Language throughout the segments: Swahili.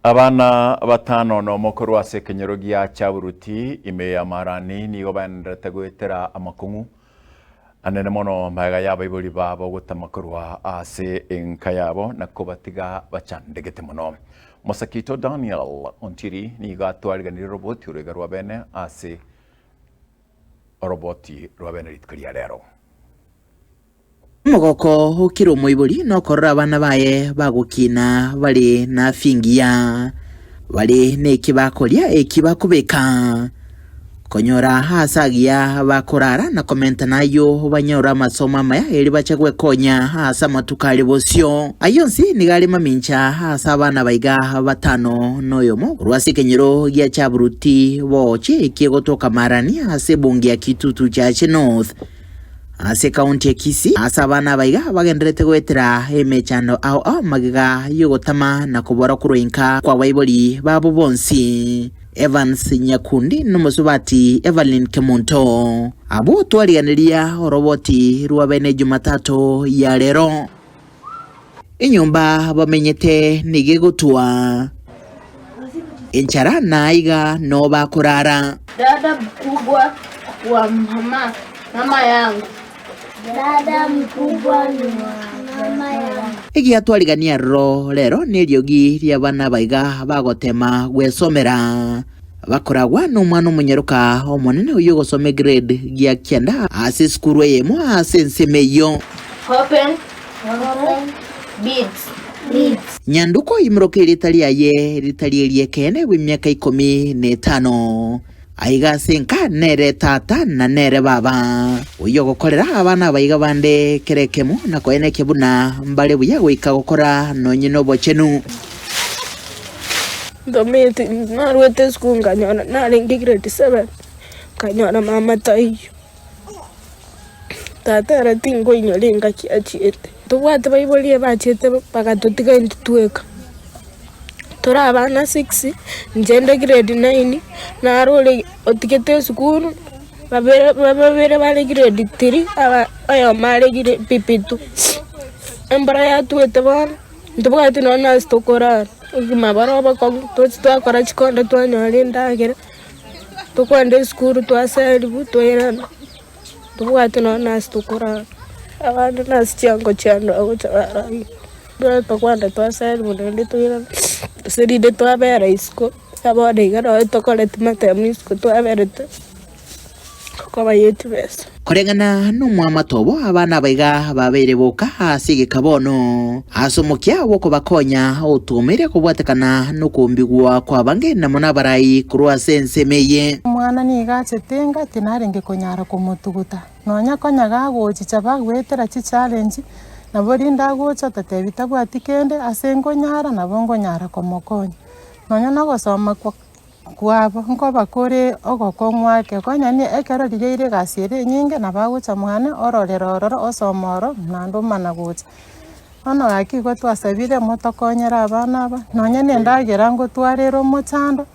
Abana batano no mukuru wa sekenyero gya Kyaburuti ime ya marani nigo bandete gwetera amakungu anene mono maga yabo ibuli babo gutamakurwa ase enka yabo nakobatiga bacandegete mono Mosakito Daniel Ontiri niga twariganira roboti urega rwabene ase roboti rwabene ritkiriya rero Mogoko ukiri umuibuli no korora abana baye bagukina bali na fingia bali nekibakolia ekibakubeka konyora hasagia bakorara na komenta nayo banyora masoma maya eri bachagwe konya hasa matukali bosyo ayonsi nigali mamincha hasa abana baiga batano noyomo rwasikenyero gya Kyaburuti boche ekigotoka marani hase bungi ya Kitutu cha North ase kaunti ya Kisii asa abana baiga bagenderete gwetera emechano ao magiga yogotama na kubora kuroinka kwa baiboli babo bonsi Evans Nyakundi n'umusubati Evelyn Kemunto abo twariganiria roboti rwabene Jumatatu ya lero inyumba bamenyete nigegotua enchara naiga no bakurara dada mkubwa wa mama yangu. Dada mkubwa ni mama yangu. Igi atwarigania rero niryogi ria bana baiga bagotema gwesomera bakoragwa n'umwana umunyeruka omunene uyu gosome grade gya kyenda ase skuru yemo ase nsemeyo Open beads nyanduko imroke ritaliye kene w'imyaka 15 aiga senka nere tata na nere baba uyo gokorera abana baiga bande kerekemo na koene kebuna mbale buya gwika gukora nonyino bochenu Dometi narwete school kanyona naringi grade 7 kanyona mama tai tata ratingo inyolenga kiachete tubwate baiboli bachete pakatotika ntutweka tora abana 6 njende grade 9 na role otikete school babere bale grade 3 ayo male grade pipitu embara ya tuete bana tubwate nona stokora mabaroba ko twakora chikonde twanyolinda gere tukwende school twasalibu toyerana tubwate nona stokora abana nasicyango cyano aho cyarayi twakwanda twasalibu ndende toyerana seride twabera isko abone igaro tokolete matemisko twaberete ko bayeti bese korengana n'umwamatobo abana baiga babere boka asige kabono asomokia woko bakonya utumire kubwatekana nukumbigwa kwa bange na monabarayi kurwa sensemeye mwana ni gachetenga tinarenge konyara kumutuguta nonya konyaga gochicha bagwetera chi challenge na borinda gocha tatebita bwatikende asengo nyara na bongo nyara komokonya nonya no gosoma kwabo ngo bakore ogokongwake konya ni ekero rigeire gasiere nyinge na bagocha mwana ororero osomoro nando managocha ono akigo twasabire motokonyera abana aba nonya nendagera ngo twarero mochando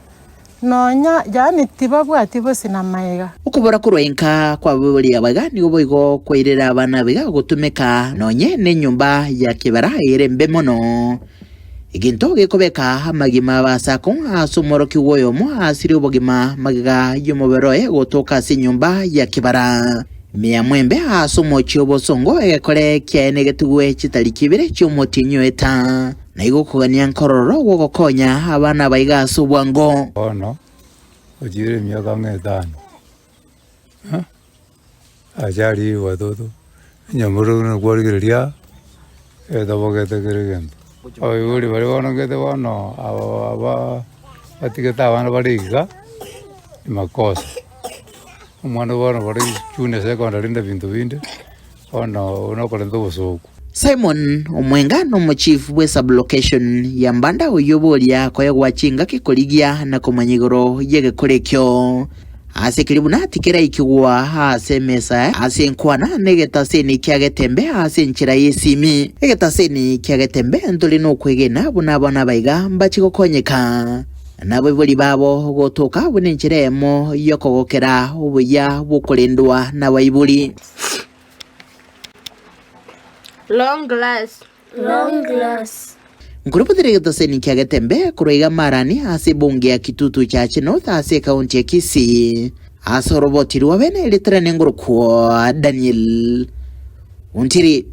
nonya yani tibabwati bose na maiga ukubora kuroinka kwa buri abaga nigo boigo kwirera abana biga gutumeka nonye ne nyumba ya kibara irembe mono iginto gikobeka amagima basako asumoro kiwoyo mo asiri ubogima magiga yomoberoe gotoka si nyumba ya kibara Mia mwembe asumo chiobosongo ekore kyene getuwe chitali kibire cy'umutinyo eta na igukugania nkororo gokonya abana baiga asubwango ono ojire myaka 5 ajali wadodo nyamuru no gwargiria edabogete geregen oyuri bari wono gete wono aba atiketa abana bariga makosa umwana wono bari chune secondary nda bintu binde ono unokolendo bosoku Simon Omwenga no muchief we sublocation ya Mbanda uyobolia kwa gwachinga kikoligia na komanyigoro yege kolekyo ase kilibuna tikera ikigwa ase mesa ase nkwana negeta seni kyagetembe ase nchira yesimi egeta seni kyagetembe ndoli no kwegena buna bana baiga mbachikokonyeka nabo boli babo gotoka bunenchiremo yokogokera ubuya bukolendwa na baibuli Long glass. Nkuruputire gitoseni kia Getembe kuroiga marani ase bunge ya Kitutu Church North ase kaunti ya Kisii. Aso roboti ruwa bene ilitrane ngurukuwa Daniel Untiri.